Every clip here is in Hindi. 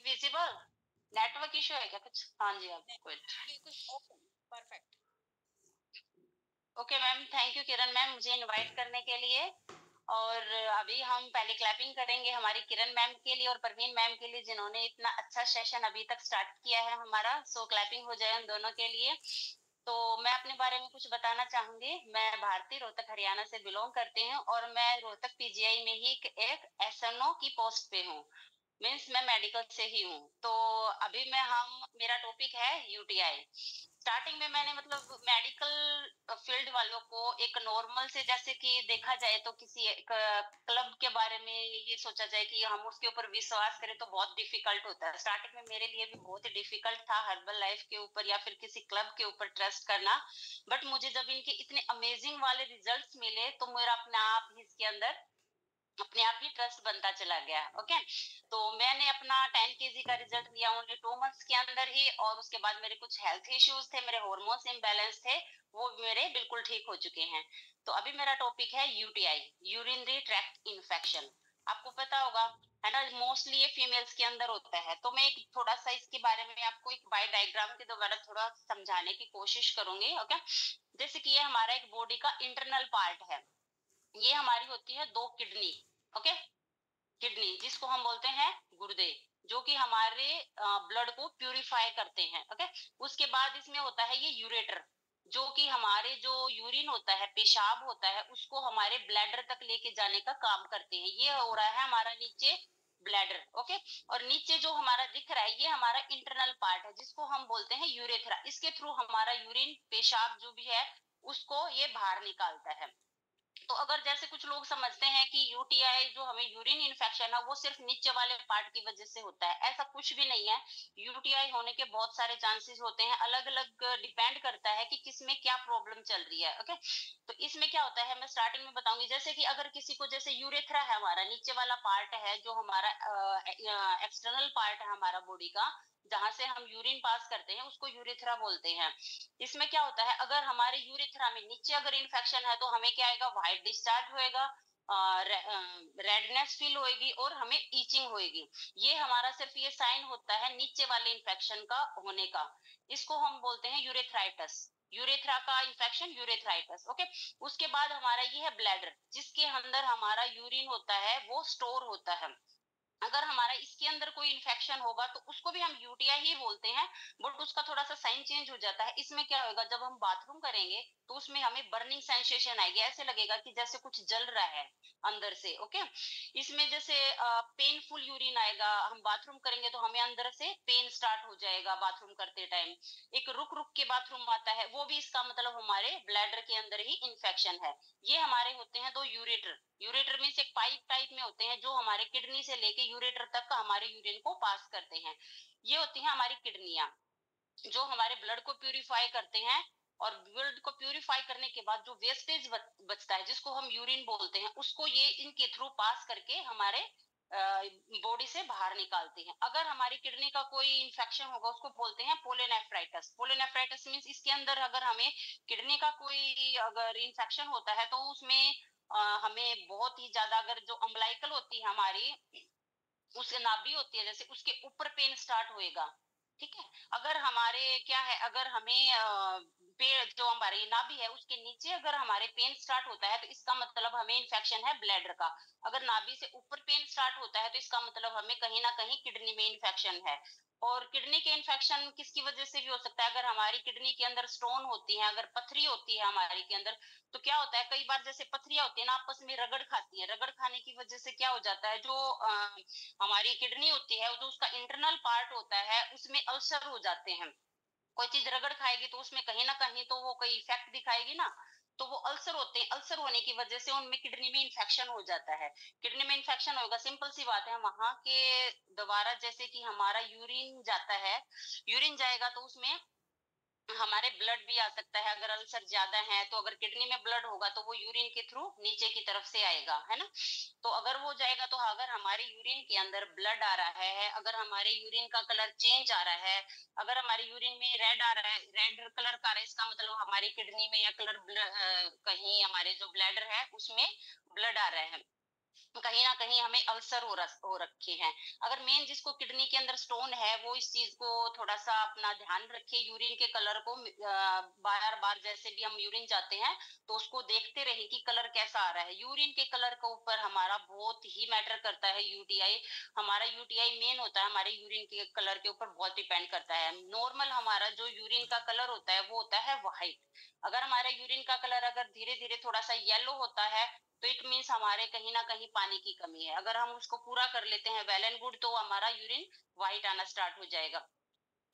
विजिबल? नेटवर्क इश्यू है क्या कुछ? हाँ जी, आप गुड। बिल्कुल open, perfect. Okay ma'am, thank you Kiran ma'am मुझे इनवाइट करने के लिए। और अभी हम पहले क्लैपिंग करेंगे हमारी किरण मैम के लिए और परवीन मैम के लिए, जिन्होंने इतना अच्छा सेशन अभी तक स्टार्ट किया है हमारा। सो क्लैपिंग हो जाए उन दोनों के लिए। तो मैं अपने बारे में कुछ बताना चाहूंगी। मैं भारतीय रोहतक हरियाणा से बिलोंग करती हूँ और मैं रोहतक पीजीआई में ही एक एसएनओ की पोस्ट पे हूँ। मीन्स मैं मेडिकल से ही हूँ। तो अभी मेरा टॉपिक है यूटीआई। स्टार्टिंग में मैंने मतलब मेडिकल फील्ड वालों को एक नॉर्मल से, जैसे कि देखा जाए तो किसी एक क्लब के बारे में ये सोचा जाए कि हम उसके ऊपर विश्वास करें तो बहुत डिफिकल्ट होता है। स्टार्टिंग में मेरे लिए भी बहुत ही डिफिकल्ट था हर्बल लाइफ के ऊपर या फिर किसी क्लब के ऊपर ट्रस्ट करना। बट मुझे जब इनके इतने अमेजिंग वाले रिजल्ट्स मिले तो मेरा अपने आप ही इसके अंदर अपने आप ही ट्रस्ट बनता चला गया। ओके, तो मैंने अपना 10 kg का रिजल्ट लिया ओनली 2 मंथ्स के अंदर ही। और उसके बाद मेरे कुछ हेल्थ इश्यूज थे, मेरे हार्मोन्स इम्बैलेंस थे, वो मेरे बिल्कुल ठीक हो चुके हैं। तो अभी मेरा टॉपिक है यूटीआई, यूरिनरी ट्रैक्ट इन्फेक्शन। आपको पता होगा, है ना, मोस्टली ये फीमेल्स के अंदर होता है। तो मैं एक थोड़ा सा इसके बारे में आपको एक बाय डायग्राम के द्वारा थोड़ा समझाने की कोशिश करूंगी। ओके, जैसे कि ये हमारा एक बॉडी का इंटरनल पार्ट है। ये हमारी होती है दो किडनी। ओके, किडनी जिसको हम बोलते हैं गुर्दे, जो कि हमारे ब्लड को प्यूरिफाई करते हैं। ओके, उसके बाद इसमें होता है ये यूरेटर, जो कि हमारे जो यूरिन होता है, पेशाब होता है, उसको हमारे ब्लैडर तक लेके जाने का काम करते हैं। ये हो रहा है हमारा नीचे ब्लैडर। ओके, और नीचे जो हमारा दिख रहा है ये हमारा इंटरनल पार्ट है, जिसको हम बोलते हैं यूरेथ्रा। इसके थ्रू हमारा यूरिन पेशाब जो भी है उसको ये बाहर निकालता है। तो अगर जैसे कुछ लोग समझते हैं कि यूटीआई जो हमें यूरिन इन्फेक्शन है वो सिर्फ नीचे वाले पार्ट की वजह से होता है, ऐसा कुछ भी नहीं है। यूटीआई होने के बहुत सारे चांसेस होते हैं, अलग अलग डिपेंड करता है कि किसमें क्या प्रॉब्लम चल रही है। ओके, तो इसमें क्या होता है मैं स्टार्टिंग में बताऊंगी। जैसे कि अगर किसी को, जैसे यूरेथ्रा है हमारा नीचे वाला पार्ट है, जो हमारा एक्सटर्नल पार्ट है हमारा बॉडी का, जहां से हम यूरिन पास करते हैं, उसको यूरेथ्रा बोलते हैं। इसमें क्या होता है, अगर हमारे यूरेथ्रा में नीचे अगर इन्फेक्शन है तो हमें क्या आएगा, व्हाइट डिस्चार्ज होएगा, रेडनेस फील होएगी और हमें ईचिंग होएगी। ये हमारा सिर्फ ये साइन होता है नीचे वाले इन्फेक्शन का होने का। इसको हम बोलते हैं यूरेथ्राइटिस, यूरेथ्रा का इन्फेक्शन यूरेथ्राइटिस। ओके, उसके बाद हमारा ये है ब्लैडर, जिसके अंदर हमारा यूरिन होता है वो स्टोर होता है। अगर हमारा इसके अंदर कोई इन्फेक्शन होगा तो उसको भी हम यूटीआई ही बोलते हैं, बट उसका थोड़ा सा साइन चेंज हो जाता है। इसमें क्या होगा, जब हम बाथरूम करेंगे तो उसमें हमें बर्निंग सेंसेशन आएगी, ऐसे लगेगा कि जैसे कुछ जल रहा है अंदर से। ओके, इसमें जैसे पेनफुल यूरिन आएगा, हम बाथरूम करेंगे तो हमें अंदर से पेन स्टार्ट हो जाएगा बाथरूम करते टाइम। एक रुक रुक के बाथरूम आता है, वो भी इसका मतलब हमारे ब्लैडर के अंदर ही इन्फेक्शन है। ये हमारे होते हैं दो यूरेटर। यूरेटर में से एक पाइप टाइप में होते हैं जो हमारे किडनी से लेके यूरेटर तक का हमारे यूरिन को पास करते हैं। ये होती हैं हमारी किडनियां, जो हमारे ब्लड को प्यूरिफाई करते हैं। और ब्लड को प्यूरिफाई करने के बाद जो वेस्टेज बचता है, जिसको हम यूरिन बोलते हैं, उसको ये इनके थ्रू पास करके हमारे बॉडी से बाहर निकालते हैं। अगर हमारी किडनी का कोई इंफेक्शन होगा उसको बोलते हैं पोलोनेफ्राइटिस। पोलोनेफ्राइटिस मींस इसके अंदर अगर हमें किडनी का कोई अगर इंफेक्शन होता है तो उसमें हमें बहुत ही ज्यादा, अगर जो अम्बलाइकल होती है हमारी, उससे नाभि होती है जैसे, उसके ऊपर पेन स्टार्ट होएगा। ठीक है, अगर हमारे क्या है, अगर हमें पेड़ जो हमारी नाभि है उसके नीचे अगर हमारे पेन स्टार्ट होता है तो इसका मतलब हमें इन्फेक्शन है ब्लैडर का। अगर नाभि से ऊपर पेन स्टार्ट होता है तो इसका मतलब हमें कहीं ना कहीं किडनी में इन्फेक्शन है। और किडनी के इन्फेक्शन किसकी वजह से भी हो सकता है, अगर हमारी किडनी के अंदर स्टोन होती है, अगर पथरी होती है हमारी के अंदर, तो क्या होता है कई बार जैसे पथरियां होती है ना आपस में रगड़ खाती है, रगड़ खाने की वजह से क्या हो जाता है, जो हमारी किडनी होती है, जो उसका इंटरनल पार्ट होता है उसमें अल्सर हो जाते हैं। कोई चीज रगड़ खाएगी तो उसमें कहीं ना कहीं तो वो कोई इफेक्ट दिखाएगी ना। तो वो अल्सर होते हैं, अल्सर होने की वजह से उनमें किडनी में इन्फेक्शन हो जाता है। किडनी में इन्फेक्शन होगा, सिंपल सी बात है, वहां के द्वारा जैसे कि हमारा यूरिन जाता है, यूरिन जाएगा तो उसमें हमारे ब्लड भी आ सकता है। अगर अल्सर ज्यादा है तो अगर किडनी में ब्लड होगा तो वो यूरिन के थ्रू नीचे की तरफ से आएगा, है ना। तो अगर वो जाएगा तो अगर हमारे यूरिन के अंदर ब्लड आ रहा है, अगर हमारे यूरिन का कलर चेंज आ रहा है, अगर हमारे यूरिन में रेड आ रहा है, रेड कलर का आ रहा है, इसका मतलब हमारी किडनी में या कहीं हमारे जो ब्लैडर है उसमें ब्लड आ रहा है। कहीं न कहीं हमें अल्सर हो रखे हैं। अगर मेन जिसको किडनी के अंदर स्टोन है, वो इस चीज़ को थोड़ा-सा अपना ध्यान रखे, यूरिन के कलर को बार-बार जैसे भी हम यूरिन जाते हैं, तो उसको देखते रहें कि कलर कैसा आ रहा है। यूरिन के कलर के ऊपर हमारा बहुत ही मैटर करता है यूटीआई। हमारा यूटीआई मेन होता है, हमारे यूरिन के कलर के ऊपर बहुत डिपेंड करता है। नॉर्मल हमारा जो यूरिन का कलर होता है, वो होता है व्हाइट। अगर हमारा यूरिन का कलर अगर धीरे-धीरे थोड़ा-सा येलो होता है, तो इट मीन्स हमारे कहीं ना कहीं पानी की कमी है। अगर हम उसको पूरा कर लेते हैं वेल एंड गुड, तो हमारा यूरिन व्हाइट आना स्टार्ट हो जाएगा।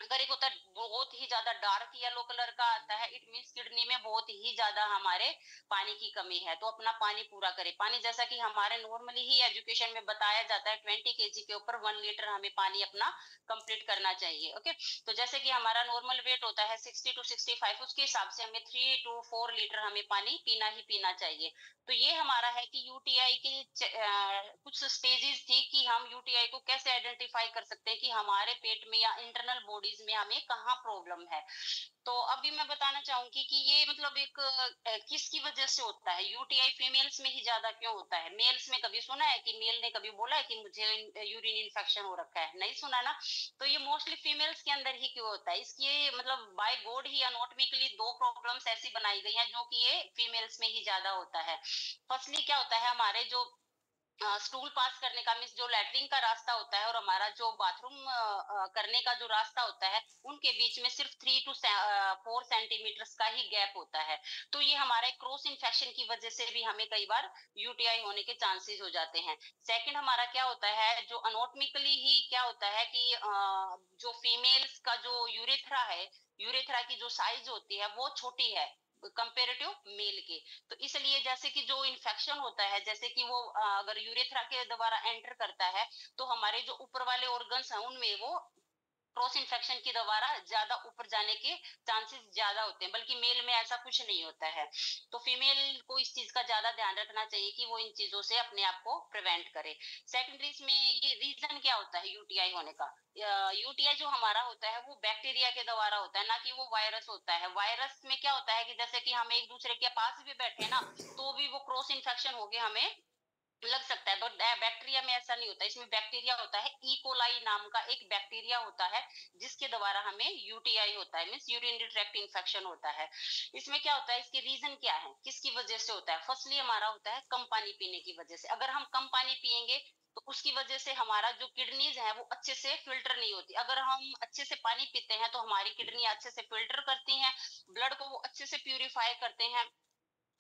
अगर एक होता है बहुत ही ज्यादा डार्क येलो कलर का आता है, इट मीन्स किडनी में बहुत ही ज्यादा हमारे पानी की कमी है। तो अपना पानी पूरा करें। पानी जैसा कि हमारे नॉर्मली ही एजुकेशन में बताया जाता है, 20 kg के ऊपर 1 लीटर हमें पानी अपना कंप्लीट करना चाहिए। ओके, तो जैसे कि हमारा नॉर्मल वेट होता है 60 to 65, उसके हिसाब से हमें 3 to 4 लीटर हमें पानी पीना ही पीना चाहिए। तो ये हमारा है कि यूटीआई के कुछ स्टेजेस थी कि हम यूटीआई को कैसे आइडेंटिफाई कर सकते हैं कि हमारे पेट में या इंटरनल बॉडीज में हमें कहाँ प्रॉब्लम है। तो अभी मैं बताना चाहूंगी कि ये मतलब एक किसकी वजह से होता है। यूटीआई फीमेल्स में ही ज्यादा क्यों होता है? मेल्स में कभी सुना है कि मेल ने कभी बोला है कि मुझे यूरिन इन्फेक्शन हो रखा है? नहीं सुना ना। तो ये मोस्टली फीमेल्स के अंदर ही क्यों होता है? इसकी ये मतलब बाय गॉड ही अनॉटमिकली दो प्रॉब्लम्स ऐसी बनाई गई हैं जो कि ये फीमेल्स में ही ज्यादा होता है। फर्स्टली क्या होता है, हमारे जो स्टूल पास करने का मीन्स जो लैट्रिन का रास्ता होता है और हमारा जो बाथरूम करने का जो रास्ता होता है, उनके बीच में सिर्फ 3 to 4 सेंटीमीटर्स का ही गैप होता है। तो ये हमारे क्रॉस इन्फेक्शन की वजह से भी हमें कई बार यूटीआई होने के चांसेस हो जाते हैं। सेकंड हमारा क्या होता है, जो अनोटमिकली ही क्या होता है कि जो फीमेल्स का जो यूरेथ्रा है, यूरेथ्रा की जो साइज होती है वो छोटी है कंपेरेटिव मेल के। तो इसलिए जैसे कि जो इन्फेक्शन होता है, जैसे कि वो अगर यूरेथ्रा के द्वारा एंटर करता है, तो हमारे जो ऊपर वाले ऑर्गन्स हैं उनमें वो क्रॉस इन्फेक्शन के द्वारा ज्यादा ऊपर जाने के चांसेस ज्यादा होते हैं, बल्कि मेल में ऐसा कुछ नहीं होता है। तो फीमेल को इस चीज का ज्यादा ध्यान रखना चाहिए कि वो इन चीजों से अपने आप को प्रिवेंट करे। सेकेंडरीज में ये रीजन क्या होता है यूटीआई होने का? यूटीआई जो हमारा होता है वो बैक्टीरिया के द्वारा होता है, ना कि वो वायरस होता है। वायरस में क्या होता है कि जैसे कि हम एक दूसरे के पास भी बैठे ना, तो भी वो क्रॉस इन्फेक्शन होके हमें लग सकता है, बट बैक्टीरिया में ऐसा नहीं होता। इसमें बैक्टीरिया होता है, इकोलाई नाम का एक बैक्टीरिया होता है, जिसके द्वारा हमें यूटीआई होता है, मीन्स यूरिनरी ट्रैक्ट इन्फेक्शन होता है। इसमें क्या होता है, इसके रीजन क्या है, किसकी वजह से होता है? फर्स्टली हमारा होता है कम पानी पीने की वजह से। अगर हम कम पानी पियेंगे, तो उसकी वजह से हमारा जो किडनीज है वो अच्छे से फिल्टर नहीं होती। अगर हम अच्छे से पानी पीते हैं तो हमारी किडनी अच्छे से फिल्टर करती हैं, ब्लड को वो अच्छे से प्यूरिफाई करते हैं।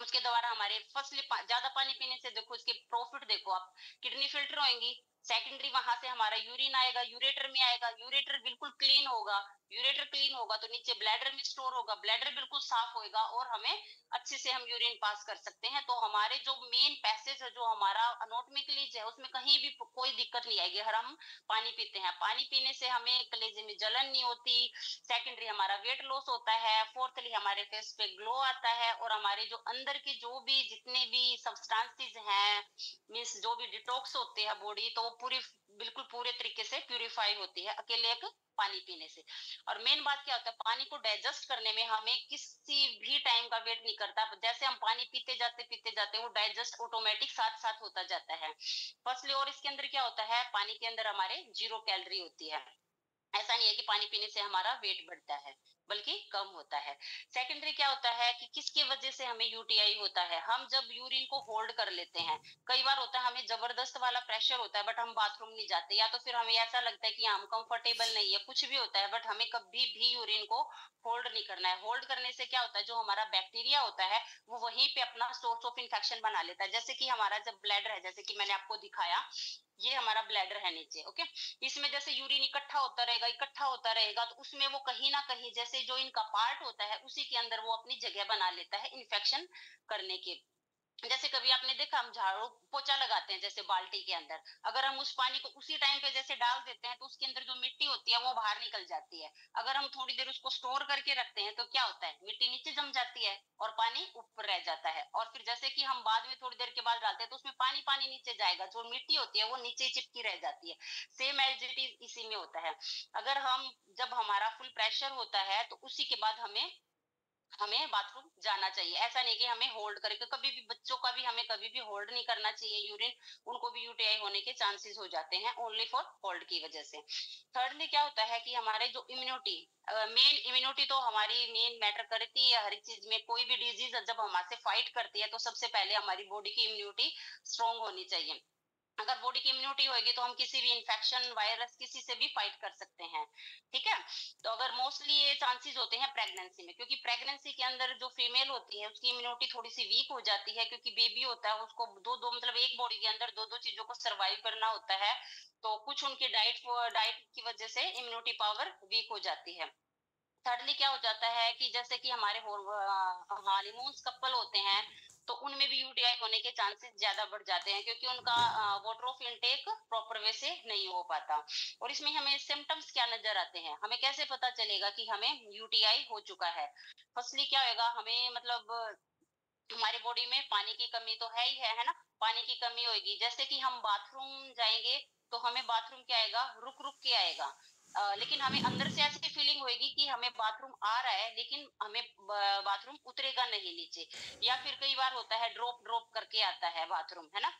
उसके द्वारा हमारे फर्स्टली ज्यादा पानी पीने से देखो इसके प्रॉफिट देखो आप, किडनी फिल्टर होंगी। सेकेंडरी वहां से हमारा यूरिन आएगा, यूरेटर में आएगा, यूरेटर बिल्कुल क्लीन होगा। यूरेटर क्लीन होगा तो नीचे ब्लैडर में स्टोर होगा, ब्लैडर बिल्कुल साफ होएगा और हमें अच्छे से हम यूरिन पास कर सकते हैं। तो हमारे जो मेन पैसेज है, जो हमारा अनोटमिकली है, उसमें कहीं भी कोई दिक्कत नहीं आएगी अगर हम पानी पीते हैं। पानी पीने से हमें कलेजे में जलन नहीं होती। सेकेंडरी हमारा वेट लॉस होता है। फोर्थली हमारे फेस पे ग्लो आता है, और हमारे जो अंदर के जो भी जितने भी सब्सटेंसेस हैं, मीन्स जो भी डिटॉक्स होते हैं बॉडी, तो वो पूरी बिल्कुल पूरे तरीके से प्यूरिफाई होती है अकेले एक पानी पीने से। और मेन बात क्या होता है, पानी को डाइजेस्ट करने में हमें किसी भी टाइम का वेट नहीं करता। जैसे हम पानी पीते जाते वो डाइजेस्ट ऑटोमेटिक साथ साथ होता जाता है फर्स्टली। और इसके अंदर क्या होता है, पानी के अंदर हमारे 0 कैलोरी होती है। ऐसा नहीं है कि पानी पीने से हमारा वेट बढ़ता है, बल्कि कम होता है। सेकेंडरी क्या होता है कि किसकी वजह से हमें यूटीआई होता है, हम जब यूरिन को होल्ड कर लेते हैं। कई बार होता है हमें जबरदस्त वाला प्रेशर होता है, बट हम बाथरूम नहीं जाते, या तो फिर हमें ऐसा लगता है कि हम कंफर्टेबल नहीं है, कुछ भी होता है, बट हमें कभी भी यूरिन को होल्ड नहीं करना है। होल्ड करने से क्या होता है, जो हमारा बैक्टीरिया होता है वो वहीं पे अपना सोर्स ऑफ इन्फेक्शन बना लेता है। जैसे कि हमारा जब ब्लैडर है, जैसे कि मैंने आपको दिखाया, ये हमारा ब्लैडर है नीचे। ओके, इसमें जैसे यूरिन इकट्ठा होता रहेगा, तो उसमें वो कहीं ना कहीं जैसे जो इनका पार्ट होता है उसी के अंदर वो अपनी जगह बना लेता है इन्फेक्शन करने के। जैसे कभी आपने देखा, हम झाड़ू पोछा लगाते हैं जैसे बाल्टी के अंदर, अगर हम उस पानी को उसी टाइम पे जैसे डाल देते हैं, तो उसके अंदर जो मिट्टी होती है वो बाहर निकल जाती है। अगर हम थोड़ी देर उसको स्टोर करके रखते हैं, तो क्या होता है, मिट्टी नीचे जम जाती है और पानी ऊपर रह जाता है। और फिर जैसे कि हम बाद में थोड़ी देर के बाद डालते हैं, तो उसमें पानी पानी नीचे जाएगा, जो मिट्टी होती है वो नीचे ही चिपकी रह जाती है। सेम एज इट इज इसी में होता है। अगर हम जब हमारा फुल प्रेशर होता है, तो उसी के बाद हमें हमें बाथरूम जाना चाहिए। ऐसा नहीं कि हमें होल्ड करके, कभी भी बच्चों का भी हमें कभी भी होल्ड नहीं करना चाहिए यूरिन। उनको भी यूटीआई होने के चांसेस हो जाते हैं ओनली फॉर होल्ड की वजह से। थर्डली क्या होता है कि हमारे जो इम्यूनिटी, मेन इम्यूनिटी तो हमारी मेन मैटर करती है हर एक चीज में। कोई भी डिजीज जब हमारे से फाइट करती है तो सबसे पहले हमारी बॉडी की इम्यूनिटी स्ट्रांग होनी चाहिए। अगर बॉडी की इम्यूनिटी होगी तो हम किसी भी इंफेक्शन, वायरस, किसी से भी फाइट कर सकते हैं। ठीक है। तो अगर मोस्टली ये चांसेस होते हैं प्रेगनेंसी में, क्योंकि प्रेगनेंसी के अंदर जो फीमेल होती है उसकी इम्यूनिटी थोड़ी सी वीक हो जाती है, क्योंकि बेबी होता है, उसको दो दो मतलब एक बॉडी के अंदर दो दो चीजों को सरवाइव करना होता है। तो कुछ उनकी डाइट डाइट की वजह से इम्यूनिटी पावर वीक हो जाती है। थर्डली क्या हो जाता है कि जैसे कि हमारे हॉर्मोन्स कपल होते हैं, तो उनमें भी यूटीआई होने के चांसेस ज्यादा बढ़ जाते हैं, क्योंकि उनका water of intake proper way से नहीं हो पाता। और इसमें हमें सिम्टम्स क्या नजर आते हैं, हमें कैसे पता चलेगा कि हमें यूटीआई हो चुका है? फर्स्टली क्या होगा, हमें मतलब हमारी बॉडी में पानी की कमी तो है ना? पानी की कमी होगी, जैसे कि हम बाथरूम जाएंगे तो हमें बाथरूम क्या आएगा, रुक रुक के आएगा। लेकिन हमें अंदर से ऐसी फीलिंग होगी कि हमें बाथरूम आ रहा है, लेकिन हमें बाथरूम उतरेगा नहीं नीचे। या फिर कई बार होता है ड्रॉप ड्रॉप करके आता है बाथरूम, है ना?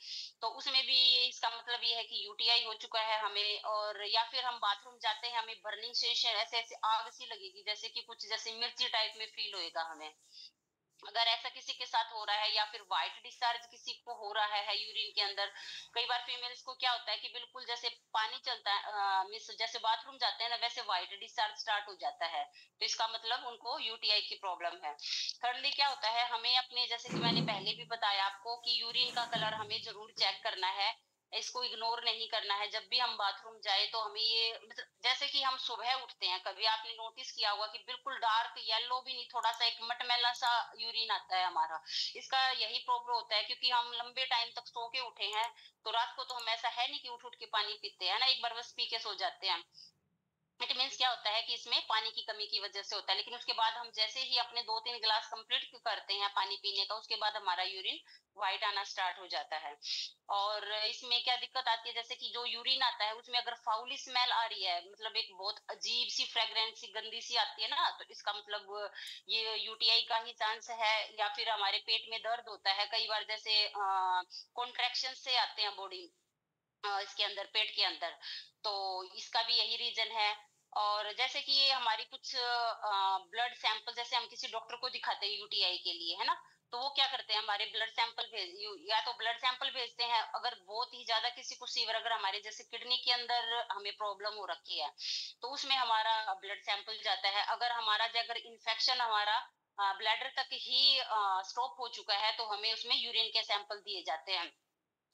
तो उसमें भी इसका मतलब ये है कि यूटीआई हो चुका है हमें। और या फिर हम बाथरूम जाते हैं, हमें बर्निंग सेंसेशन, ऐसे ऐसे आग सी लगेगी, जैसे कि कुछ जैसे मिर्ची टाइप में फील होएगा हमें। अगर ऐसा किसी के साथ हो रहा है, या फिर व्हाइट डिस्चार्ज किसी को हो रहा है यूरिन के अंदर। कई बार फीमेल्स को क्या होता है कि बिल्कुल जैसे पानी चलता है, मिस जैसे बाथरूम जाते हैं ना, वैसे व्हाइट डिस्चार्ज स्टार्ट हो जाता है। तो इसका मतलब उनको यूटीआई की प्रॉब्लम है। थर्डली क्या होता है, हमें अपने, जैसे कि मैंने पहले भी बताया आपको, कि यूरिन का कलर हमें जरूर चेक करना है। इसको इग्नोर नहीं करना है। जब भी हम बाथरूम जाए तो हमें ये मतलब, जैसे कि हम सुबह उठते हैं, कभी आपने नोटिस किया होगा कि बिल्कुल डार्क येलो भी नहीं, थोड़ा सा एक मटमैला सा यूरिन आता है हमारा। इसका यही प्रॉब्लम होता है, क्योंकि हम लंबे टाइम तक सो के उठे हैं। तो रात को तो हम, ऐसा है नहीं कि उठ उठ के पानी पीते हैं ना, एक बार बस पी के सो जाते हैं। इट मीन्स क्या होता है कि इसमें पानी की कमी की वजह से होता है। लेकिन उसके बाद हम जैसे ही अपने 2-3 गिलास कंप्लीट करते हैं पानी पीने का, उसके बाद हमारा यूरिन व्हाइट आना स्टार्ट हो जाता है। और इसमें क्या दिक्कत आती है, जैसे कि जो यूरिन आता है उसमें अगर फाउली स्मेल आ रही है, मतलब एक बहुत अजीब सी फ्रेग्रेंस सी गंदी सी आती है ना, तो इसका मतलब ये यूटीआई का ही चांस है। या फिर हमारे पेट में दर्द होता है कई बार, जैसे कॉन्ट्रेक्शन से आते हैं बॉडी, इसके अंदर, पेट के अंदर। तो इसका भी यही रीजन है। और जैसे कि ये हमारी कुछ ब्लड सैंपल, जैसे हम किसी डॉक्टर को दिखाते हैं यूटीआई के लिए, है ना? तो वो क्या करते हैं, हमारे ब्लड सैंपल या तो ब्लड सैंपल भेजते हैं, अगर बहुत ही ज्यादा किसी को सीवर, अगर हमारे जैसे किडनी के अंदर हमें प्रॉब्लम हो रखी है, तो उसमें हमारा ब्लड सैंपल जाता है। अगर इन्फेक्शन हमारा ब्लैडर तक ही स्टॉप हो चुका है, तो हमें उसमें यूरिन के सैंपल दिए जाते हैं।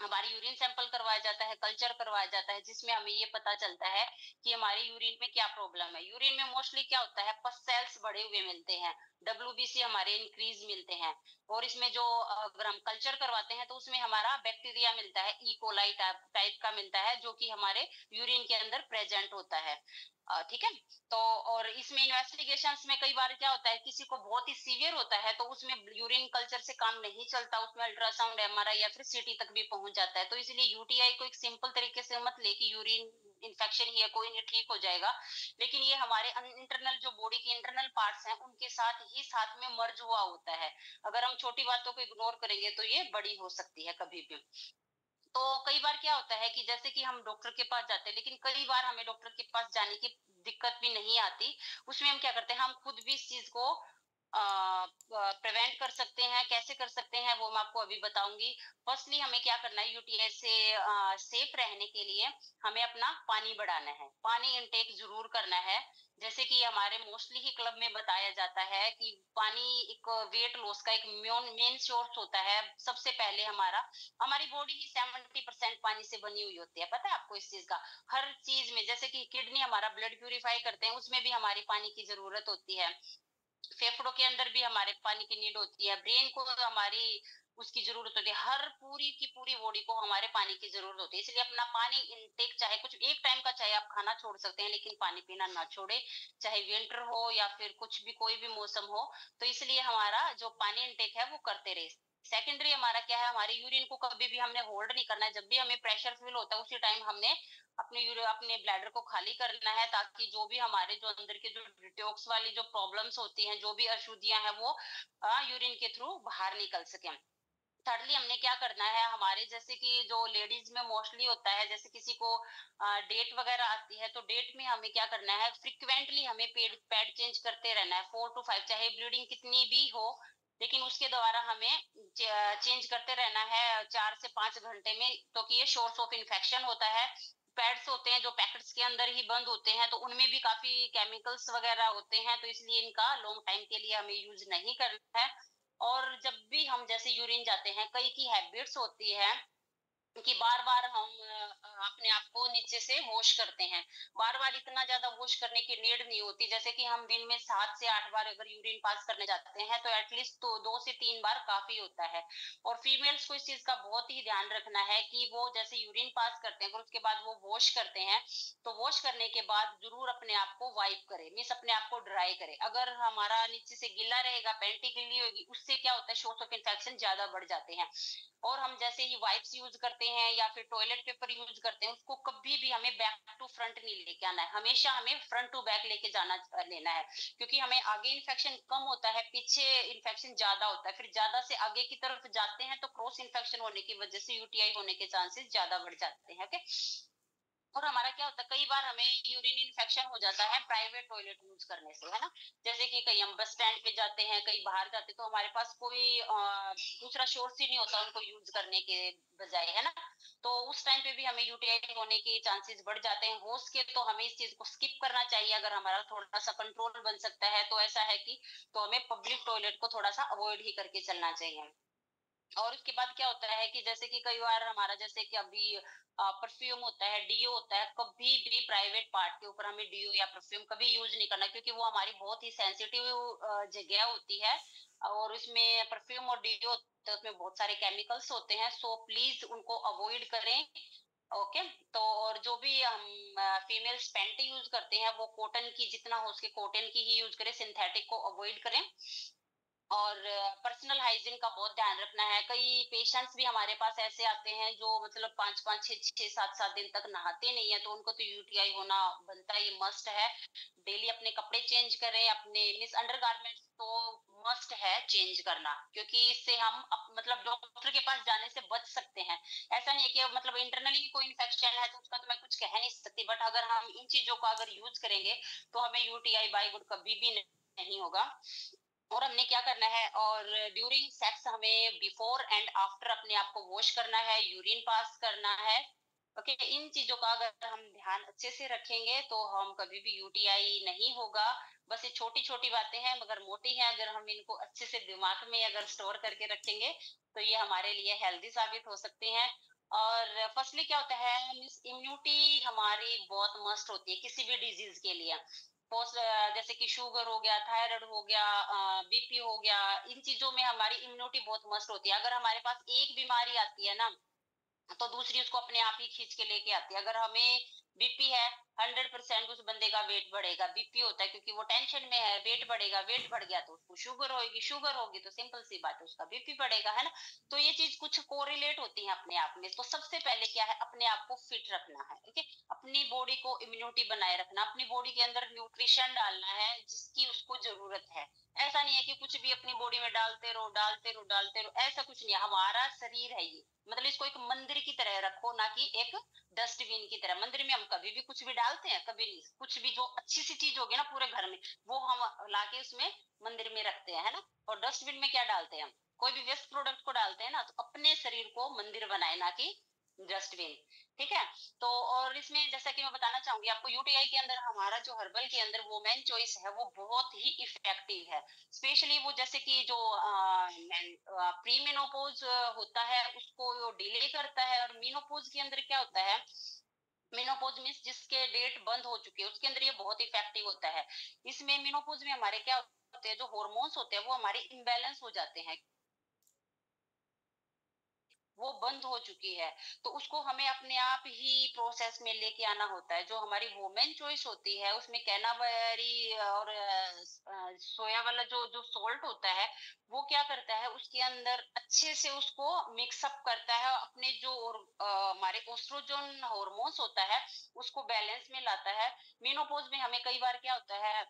हमारी यूरिन सैंपल करवाया जाता है, कल्चर करवाया जाता है, जिसमें हमें ये पता चलता है कि हमारे यूरिन में क्या प्रॉब्लम है। यूरिन में मोस्टली क्या होता है, पस सेल्स बढ़े हुए मिलते हैं, डब्ल्यूबीसी हमारे इंक्रीज मिलते हैं। और इसमें जो अगर हम कल्चर करवाते हैं तो उसमें हमारा बैक्टीरिया मिलता है, इकोलाई टाइप का मिलता है, जो कि हमारे यूरिन के अंदर प्रेजेंट होता है। ठीक है। तो और इसमें इन्वेस्टिगेशंस में कई बार क्या होता है, किसी को बहुत ही सीवियर होता है तो उसमें यूरिन कल्चर से काम नहीं चलता, उसमें अल्ट्रासाउंड, एमआरआई या फिर सीटी तक भी पहुंच जाता है। तो इसलिए यूटीआई को एक सिंपल तरीके से मत ले कि यूरिन इन्फेक्शन ही है, कोई नहीं, ठीक हो जाएगा। लेकिन ये हमारे इंटरनल, जो बॉडी के इंटरनल पार्ट्स हैं, उनके साथ ही साथ में मर्ज हुआ होता है। अगर हम छोटी बातों को इग्नोर करेंगे तो ये बड़ी हो सकती है कभी भी। तो कई बार क्या होता है कि जैसे कि हम डॉक्टर के पास जाते हैं, लेकिन कई बार हमें डॉक्टर के पास जाने की दिक्कत भी नहीं आती। उसमें हम क्या करते हैं, हम खुद भी इस चीज को प्रिवेंट कर सकते हैं। कैसे कर सकते हैं वो मैं आपको अभी बताऊंगी। फर्स्टली हमें क्या करना है, यूटीआई से सेफ रहने के लिए हमें अपना पानी बढ़ाना है, पानी इनटेक जरूर करना है। जैसे कि हमारे मोस्टली ही क्लब में बताया जाता है कि पानी एक वेट लॉस का एक मेन सोर्स होता है। सबसे पहले हमारी बॉडी ही 70% पानी से बनी हुई होती है, पता है आपको इस चीज का? हर चीज में, जैसे कि किडनी हमारा ब्लड प्यूरिफाई करते हैं, उसमें भी हमारी पानी की जरूरत होती है। फेफड़ों के अंदर भी हमारे पानी की नीड होती है। ब्रेन को हमारी उसकी जरूरत होती है। हर पूरी की पूरी बॉडी को हमारे पानी की जरूरत होती है। इसलिए अपना पानी इनटेक, चाहे कुछ एक टाइम का, चाहे आप खाना छोड़ सकते हैं लेकिन पानी पीना ना छोड़े, चाहे विंटर हो या फिर कुछ भी, कोई भी मौसम हो। तो इसलिए हमारा जो पानी इनटेक है वो करते रहे। सेकेंडरी हमारा क्या है, हमारे यूरिन को कभी भी हमने होल्ड नहीं करना है। जब भी हमें प्रेशर फील होता है उसी टाइम हमने अपने ब्लैडर को खाली करना है, ताकि जो भी हमारे जो अंदर के जो डिटॉक्स वाली जो प्रॉब्लम्स होती हैं, जो भी अशुद्धियां हैं, वो यूरिन के थ्रू बाहर निकल सके। थर्डली हमने क्या करना है, हमारे जैसे कि जो लेडीज में मोस्टली होता है, जैसे किसी को डेट वगैरह आती है, तो डेट में हमें क्या करना है, फ्रिक्वेंटली हमें पैड चेंज करते रहना है, 4 to 5, चाहे ब्लीडिंग कितनी भी हो, लेकिन उसके द्वारा हमें चेंज करते रहना है 4 से 5 घंटे में, क्योंकि ये सोर्स ऑफ इन्फेक्शन होता है। पैड्स होते हैं जो पैकेट्स के अंदर ही बंद होते हैं, तो उनमें भी काफी केमिकल्स वगैरह होते हैं, तो इसलिए इनका लॉन्ग टाइम के लिए हमें यूज नहीं करना है। और जब भी हम जैसे यूरिन जाते हैं, कई की हैबिट्स होती है कि बार-बार हम अपने आप को नीचे से वॉश करते हैं। बार-बार इतना ज़्यादा वॉश करने की नीड नहीं होती। जैसे कि हम दिन में 7 से 8 बार अगर यूरिन पास करने जाते हैं, तो एटलीस्ट तो 2 से 3 बार काफ़ी होता है। और फीमेल्स को इस चीज़ का बहुत ही ध्यान रखना है कि वो जैसे यूरिन पास करते हैं, अगर उसके बाद वो वॉश करते हैं, तो वॉश करने के बाद ज़रूर अपने आप को वाइप करें, मीन्स अपने आप को ड्राई करें। अगर हमारा नीचे से गीला रहेगा, पैंटी गीली होगी, उससे क्या होता है, सोर्स ऑफ इन्फेक्शन ज़्यादा बढ़ जाते हैं। और हम जैसे ही वाइप्स यूज करते हैं या फिर टॉयलेट पेपर यूज करते हैं, उसको कभी भी हमें बैक टू फ्रंट नहीं लेके आना है, हमेशा हमें फ्रंट टू बैक लेके जाना लेना है। क्योंकि हमें आगे इन्फेक्शन कम होता है, पीछे इन्फेक्शन ज्यादा होता है, फिर ज्यादा से आगे की तरफ जाते हैं तो क्रॉस इन्फेक्शन होने की वजह से यूटीआई होने के चांसेस ज्यादा बढ़ जाते हैं। ओके। और हमारा क्या होता है, कई बार हमें यूरिन इन्फेक्शन हो जाता है प्राइवेट टॉयलेट यूज करने से, है ना। जैसे कि कहीं हम बस स्टैंड पे जाते हैं, कहीं बाहर जाते हैं, तो हमारे पास कोई दूसरा सोर्स ही नहीं होता उनको यूज करने के बजाय, है ना। तो उस टाइम पे भी हमें यूटीआई होने के चांसेस बढ़ जाते हैं। हो सके तो हमें इस चीज को स्किप करना चाहिए। अगर हमारा थोड़ा सा कंट्रोल बन सकता है तो ऐसा है कि तो हमें पब्लिक टॉयलेट को थोड़ा सा अवॉइड ही करके चलना चाहिए। और उसके बाद क्या होता है कि जैसे कि कई बार हमारा जैसे कि अभी परफ्यूम होता है, डीओ होता है, कभी भी प्राइवेट पार्ट के ऊपर हमें डीओ या परफ्यूम कभी यूज नहीं करना, क्योंकि वो हमारी बहुत ही सेंसिटिव जगह होती है। और उसमें परफ्यूम और डीओ होता है, उसमें बहुत सारे केमिकल्स होते हैं, सो प्लीज उनको अवॉइड करें। ओके। तो और जो भी हम फीमेल्स पैंट यूज करते हैं, वो कॉटन की, जितना हो सके कॉटन की ही यूज करें, सिंथेटिक को अवॉइड करें। और पर्सनल हाइजीन का बहुत ध्यान रखना है। कई पेशेंट्स भी हमारे पास ऐसे आते हैं जो मतलब 5-5, 6-6, 7-7 दिन तक नहाते नहीं है, तो उनको तो यूटीआई होना बनता है, ये मस्ट है। डेली अपने कपड़े चेंज करें, अपने मिस अंडरगारमेंट्स तो मस्ट है चेंज करना, क्योंकि इससे हम मतलब डॉक्टर के पास जाने से बच सकते हैं। ऐसा नहीं है कि मतलब इंटरनली कोई इन्फेक्शन है तो उसका तो मैं कुछ कह नहीं सकती, बट अगर हम इन चीजों का अगर यूज करेंगे तो हमें यूटीआई बाय गुड कभी भी नहीं होगा। और हमने क्या करना है, और ड्यूरिंग सेक्स हमें बिफोर एंड आफ्टर अपने आप को वॉश करना है, यूरिन पास करना है। ओके। इन चीजों का अगर हम ध्यान अच्छे से रखेंगे तो हम कभी भी यूटीआई नहीं होगा। बस ये छोटी छोटी बातें हैं मगर मोटी हैं, अगर हम इनको अच्छे से दिमाग में अगर स्टोर करके रखेंगे तो ये हमारे लिए हेल्दी साबित हो सकते हैं। और फर्स्टली क्या होता है, इम्यूनिटी हमारी बहुत मस्ट होती है किसी भी डिजीज के लिए। जैसे कि शुगर हो गया, थायराइड हो गया, बीपी हो गया, इन चीजों में हमारी इम्यूनिटी बहुत मस्त होती है। अगर हमारे पास एक बीमारी आती है ना, तो दूसरी उसको अपने आप ही खींच के लेके आती है। अगर हमें बीपी है, 100% उस बंदे का वेट बढ़ेगा। बीपी होता है क्योंकि वो टेंशन में है, वेट बढ़ेगा, वेट बढ़ गया तो उसको शुगर होगी, शुगर होगी तो सिंपल सी बात है उसका बीपी बढ़ेगा, है ना। तो ये चीज कुछ कोरिलेट होती है अपने आप में। तो सबसे पहले क्या है, अपने आप को फिट रखना है। ओके। अपनी बॉडी को इम्यूनिटी बनाए रखना, अपनी बॉडी के अंदर न्यूट्रिशन डालना है जिसकी उसको जरूरत है। ऐसा नहीं है कि कुछ भी अपनी बॉडी में डालते रहो, डालते रहो, डालते रहो, ऐसा कुछ नहीं है। हमारा शरीर है ये, मतलब इसको एक मंदिर की तरह रखो, ना कि एक डस्टबिन की तरह। मंदिर में हम कभी भी कुछ भी डालते हैं, कभी नहीं। कुछ भी जो अच्छी सी चीज होगी ना पूरे घर में, वो हम लाके उसमें मंदिर में रखते हैं, है ना। और डस्टबिन में क्या डालते हैं हम, कोई भी वेस्ट प्रोडक्ट को डालते हैं ना। तो अपने शरीर को मंदिर बनाए, ना कि डस्टबिन। ठीक है। तो और इसमें जैसा कि मैं बताना चाहूंगी आपको, यूटीआई के अंदर हमारा जो हर्बल के अंदर वोमेन चॉइस है वो बहुत ही इफेक्टिव है। स्पेशली वो जैसे कि जो प्री मेनोपॉज होता है उसको डिले करता है। और मीनोपॉज के अंदर क्या होता है, मेनोपॉज मीन्स जिसके डेट बंद हो चुके हैं, उसके अंदर ये बहुत इफेक्टिव होता है। इसमें मेनोपॉज में हमारे क्या होते हैं, जो हॉर्मोन्स होते हैं वो हमारे इम्बैलेंस हो जाते हैं। वो बंद हो चुकी है। तो उसको हमें अपने आप ही प्रोसेस में लेके आना होता है। जो हमारी वुमेन चॉइस होती है उसमें कैनाबरी और सोया वाला जो जो सॉल्ट होता है, वो क्या करता है उसके अंदर अच्छे से उसको मिक्स अप करता है, अपने जो हमारे ओस्ट्रोजन हार्मोन्स होता है उसको बैलेंस में लाता है। मेनोपॉज में हमें कई बार क्या होता है,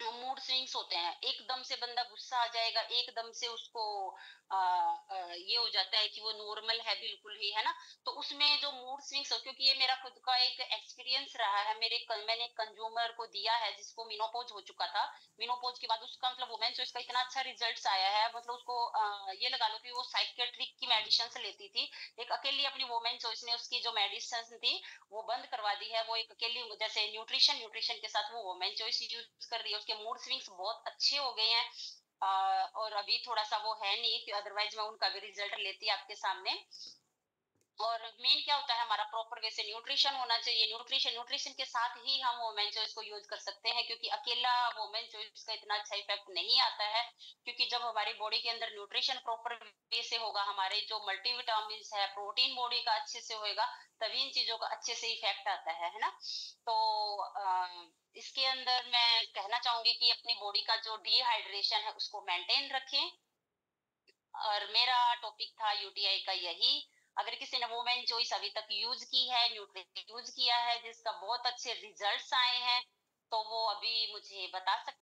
मूड स्विंग्स होते हैं, एकदम से बंदा गुस्सा आ जाएगा, एकदम से उसको ये हो जाता है कि वो नॉर्मल है बिल्कुल ही, है ना? तो उसमें जो मूड स्विंग्स हो, क्योंकि ये मेरा खुद का एक एक्सपीरियंस रहा है, मैंने एक कंज्यूमर को दिया है जिसको मिनोपोज हो चुका था। मिनोपोज के बाद उसका मतलब वुमेन चॉइस का इतना अच्छा रिजल्ट्स आया है, मतलब उसको ये लगा लो कि वो साइकेट्रिक की मेडिसिन लेती थी, एक अकेली अपनी वुमेन चॉइस ने उसकी जो मेडिसिन थी वो बंद करवा दी है। वो एक अकेली जैसे न्यूट्रिशन के साथ वो वुमेन चॉइस यूज कर रही है, उसके मूड स्विंग्स बहुत अच्छे हो गए हैं। और अभी थोड़ा सा वो है नहीं कि अदरवाइज मैं उनका भी रिजल्ट लेती आपके सामने। और मेन क्या होता है, हमारा प्रॉपर वे से न्यूट्रिशन होना चाहिए। न्यूट्रिशन न्यूट्रिशन के साथ ही हम वोमेन चॉइस को यूज कर सकते हैं, क्योंकि अकेला वोमेन चॉइस का इतना अच्छा इफेक्ट नहीं आता है। क्योंकि जब हमारी बॉडी के अंदर न्यूट्रिशन प्रॉपर वे से होगा, हमारे जो मल्टीविटामिन है, प्रोटीन बॉडी का अच्छे से होएगा, तभी इन चीजों का अच्छे से इफेक्ट आता है ना? तो इसके अंदर मैं कहना चाहूंगी कि अपनी बॉडी का जो डिहाइड्रेशन है उसको मेंटेन रखें। और मेरा टॉपिक था यूटीआई का यही। अगर किसी ने वुमेन चॉइस अभी तक यूज की है, न्यूट्री यूज किया है, जिसका बहुत अच्छे रिजल्ट्स आए हैं, तो वो अभी मुझे बता सकते